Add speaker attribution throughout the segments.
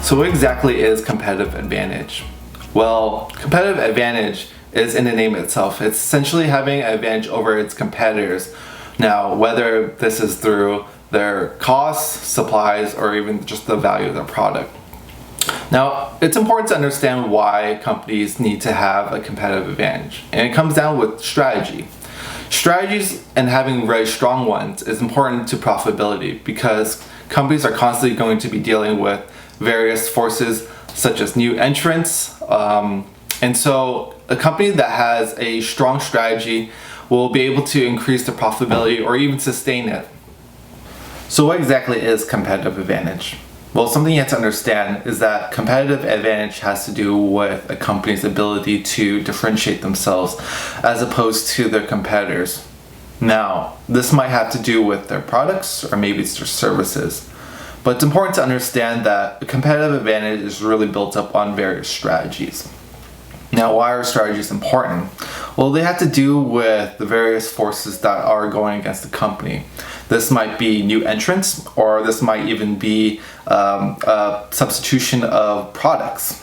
Speaker 1: So what exactly is competitive advantage? Well, competitive advantage is in the name itself. It's essentially having an advantage over its competitors. Now, whether this is through their costs, supplies, or even just the value of their product. Now, it's important to understand why companies need to have a competitive advantage, and it comes down with strategy. Strategies and having very strong ones is important to profitability because companies are constantly going to be dealing with various forces such as new entrants. And so a company that has a strong strategy will be able to increase the profitability or even sustain it. So what exactly is competitive advantage? Well, something you have to understand is that competitive advantage has to do with a company's ability to differentiate themselves as opposed to their competitors. Now, this might have to do with their products or maybe it's their services. But it's important to understand that a competitive advantage is really built up on various strategies. Now, why are strategies important? Well, they have to do with the various forces that are going against the company. This might be new entrants, or this might even be a substitution of products.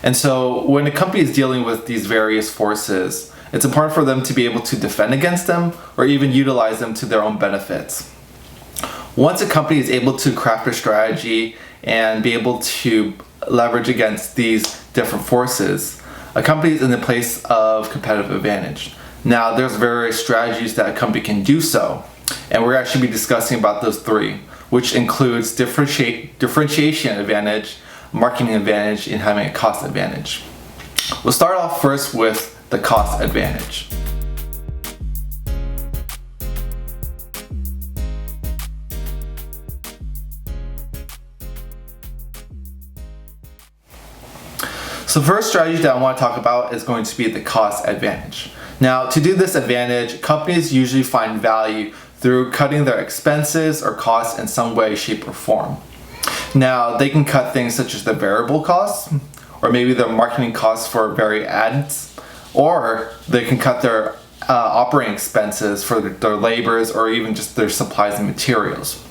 Speaker 1: And so when a company is dealing with these various forces, it's important for them to be able to defend against them or even utilize them to their own benefits. Once a company is able to craft a strategy and be able to leverage against these different forces, a company is in the place of competitive advantage. Now, there's various strategies that a company can do so, and we're actually be discussing about those three, which includes differentiation advantage, marketing advantage, and having a cost advantage. We'll start off first with the cost advantage. So the first strategy that I want to talk about is going to be the cost advantage. Now, to do this advantage, companies usually find value through cutting their expenses or costs in some way, shape, or form. Now, they can cut things such as the variable costs, or maybe their marketing costs for various ads, or they can cut their operating expenses for their labors or even just their supplies and materials.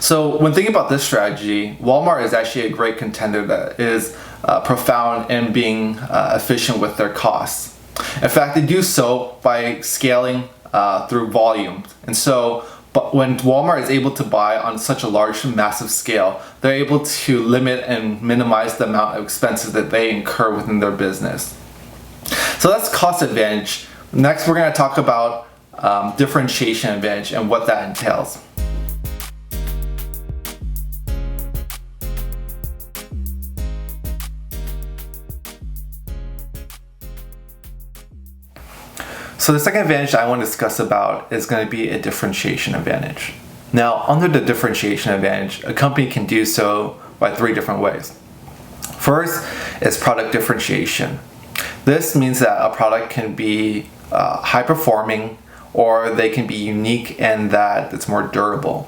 Speaker 1: So when thinking about this strategy, Walmart is actually a great contender that is profound in being efficient with their costs. In fact, they do so by scaling through volume. And so but when Walmart is able to buy on such a large, massive scale, they're able to limit and minimize the amount of expenses that they incur within their business. So that's cost advantage. Next, we're going to talk about differentiation advantage and what that entails. So the second advantage I want to discuss about is going to be a differentiation advantage. Now, under the differentiation advantage, a company can do so by three different ways. First is product differentiation. This means that a product can be high performing or they can be unique in that it's more durable.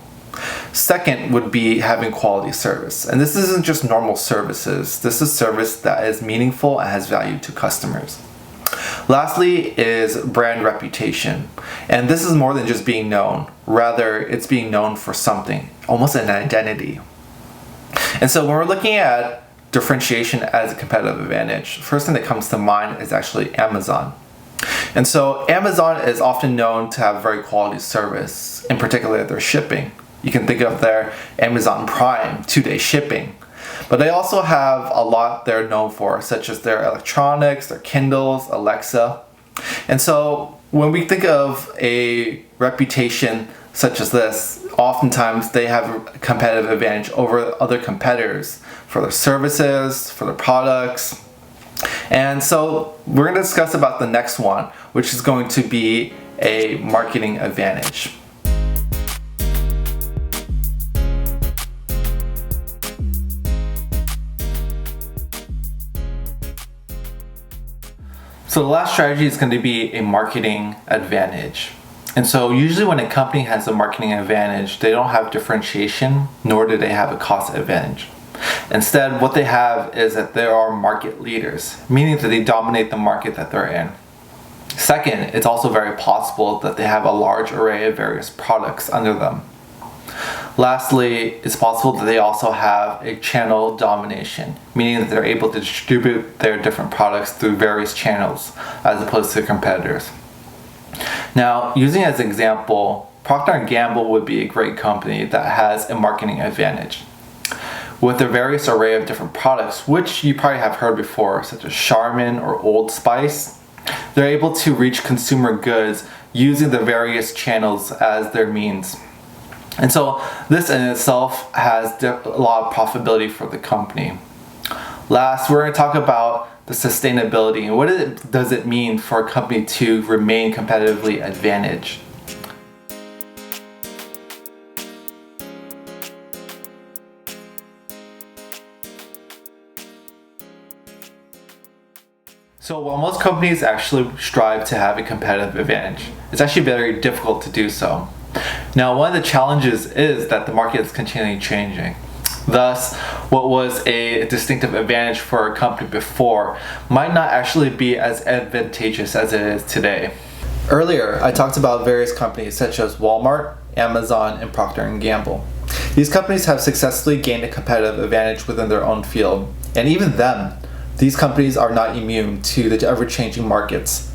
Speaker 1: Second would be having quality service. And this isn't just normal services. This is service that is meaningful and has value to customers. Lastly is brand reputation. And this is more than just being known. Rather, it's being known for something, almost an identity. And so when we're looking at differentiation as a competitive advantage, the first thing that comes to mind is actually Amazon. And so Amazon is often known to have very quality service, in particular their shipping. You can think of their Amazon Prime 2-day shipping. But they also have a lot they're known for, such as their electronics, their Kindles, Alexa. And so when we think of a reputation such as this, oftentimes they have a competitive advantage over other competitors for their services, for their products. And so we're going to discuss about the next one, which is going to be a marketing advantage. So the last strategy is going to be a marketing advantage. And so usually when a company has a marketing advantage, they don't have differentiation, nor do they have a cost advantage. Instead, what they have is that they are market leaders, meaning that they dominate the market that they're in. Second, it's also very possible that they have a large array of various products under them. Lastly, it's possible that they also have a channel domination, meaning that they're able to distribute their different products through various channels as opposed to competitors. Now, using as an example, Procter & Gamble would be a great company that has a marketing advantage. With their various array of different products, which you probably have heard before, such as Charmin or Old Spice, they're able to reach consumer goods using the various channels as their means. And so this in itself has a lot of profitability for the company. Last, we're going to talk about the sustainability and what does it mean for a company to remain competitively advantaged. So while most companies actually strive to have a competitive advantage, it's actually very difficult to do so. Now, one of the challenges is that the market is continually changing. Thus, what was a distinctive advantage for a company before might not actually be as advantageous as it is today. Earlier, I talked about various companies such as Walmart, Amazon, and Procter & Gamble. These companies have successfully gained a competitive advantage within their own field, and even then, these companies are not immune to the ever-changing markets.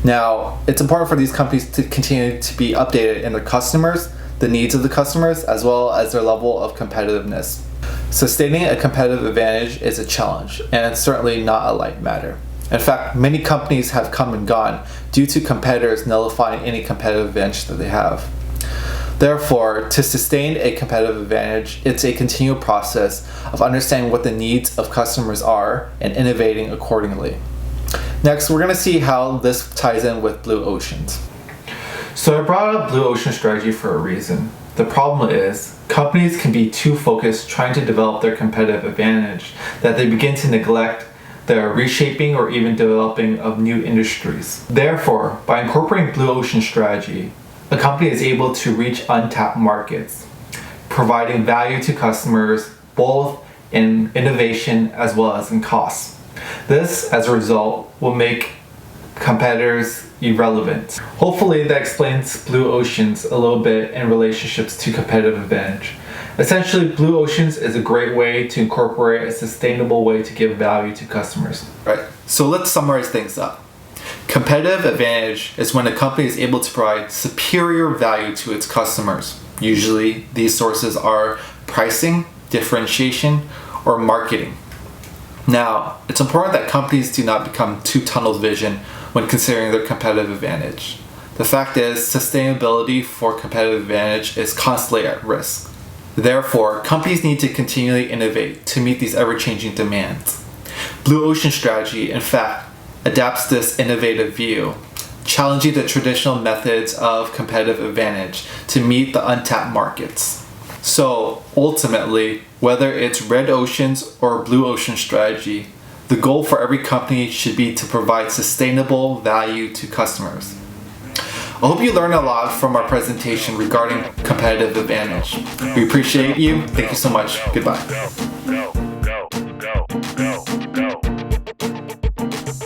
Speaker 1: Now, it's important for these companies to continue to be updated in their customers, the needs of the customers, as well as their level of competitiveness. Sustaining a competitive advantage is a challenge, and it's certainly not a light matter. In fact, many companies have come and gone due to competitors nullifying any competitive advantage that they have. Therefore, to sustain a competitive advantage, it's a continual process of understanding what the needs of customers are and innovating accordingly. Next, we're going to see how this ties in with Blue Oceans. So I brought up Blue Ocean strategy for a reason. The problem is, companies can be too focused trying to develop their competitive advantage that they begin to neglect the reshaping or even developing of new industries. Therefore, by incorporating Blue Ocean strategy, a company is able to reach untapped markets, providing value to customers both in innovation as well as in costs. This, as a result, will make competitors irrelevant. Hopefully that explains Blue Oceans a little bit in relationships to competitive advantage. Essentially, Blue Oceans is a great way to incorporate a sustainable way to give value to customers. Right, so let's summarize things up. Competitive advantage is when a company is able to provide superior value to its customers. Usually, these sources are pricing, differentiation, or marketing. Now, it's important that companies do not become too tunnel vision when considering their competitive advantage. The fact is, sustainability for competitive advantage is constantly at risk. Therefore, companies need to continually innovate to meet these ever-changing demands. Blue Ocean strategy, in fact, adapts this innovative view, challenging the traditional methods of competitive advantage to meet the untapped markets. So ultimately, whether it's Red Ocean's or Blue Ocean strategy, the goal for every company should be to provide sustainable value to customers. I hope you learned a lot from our presentation regarding competitive advantage. We appreciate you. Thank you so much. Goodbye.